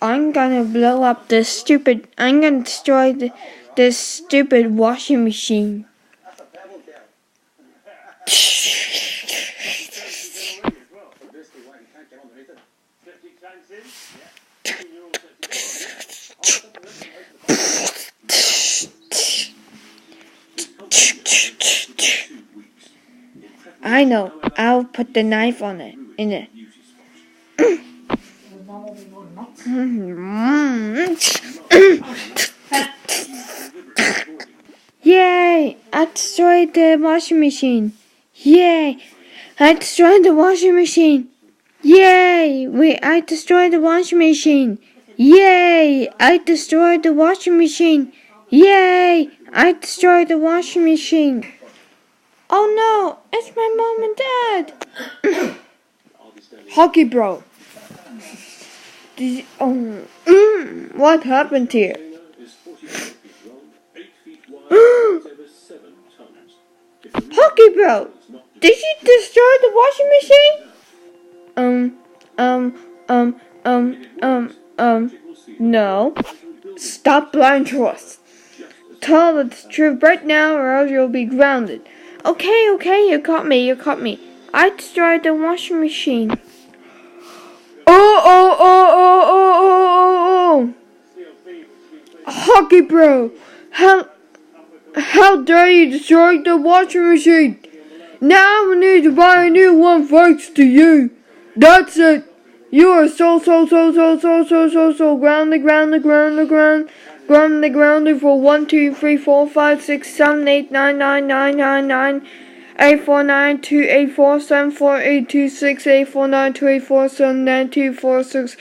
I'm gonna blow up this stupid. I'm gonna destroy this stupid washing machine. I know. I'll put the knife on it. In it. Yay! I destroyed the washing machine. Yay! I destroyed the washing machine. Yay! I destroyed the washing machine. Yay! I destroyed the washing machine. Yay! I destroyed the washing machine. Oh no! It's my mom and dad. Hockey bro. What happened here? Hockey bro, did you destroy the washing machine? No. Stop lying to us. Tell the truth right now or else you'll be grounded. Okay, you caught me. I destroyed the washing machine. Oh. Hockey bro, how dare you destroy the washing machine? Now we need to buy a new one thanks to you. That's it. You are so grounded for 1, 2, 3, 4, 5, 6, 7, 8, 9, 9, 9, 9, 9, 8, 4, 9, 2, 8, 4, 7, 4, 8, 2, 6, 8, 4, 9, 2, 8, 4, 7, 9, 2, 4, 6,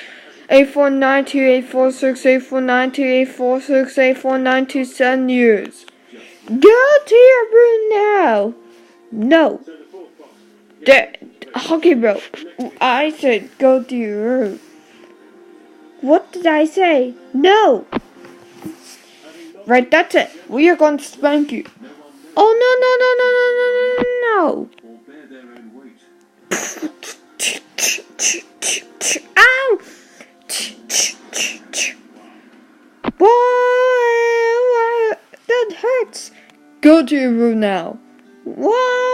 8, 4, 9, 2, 8, 4, 6, 8, 4, 9, 2, 8, 4, 6, 8, 4, 9, 2, 7 years. Go to your room now. No. Hockey bro, I said go to your room. What did I say? No. Right, that's it. We are going to spank you. Oh no. Ow! Boy, that hurts. Go to your room now. What?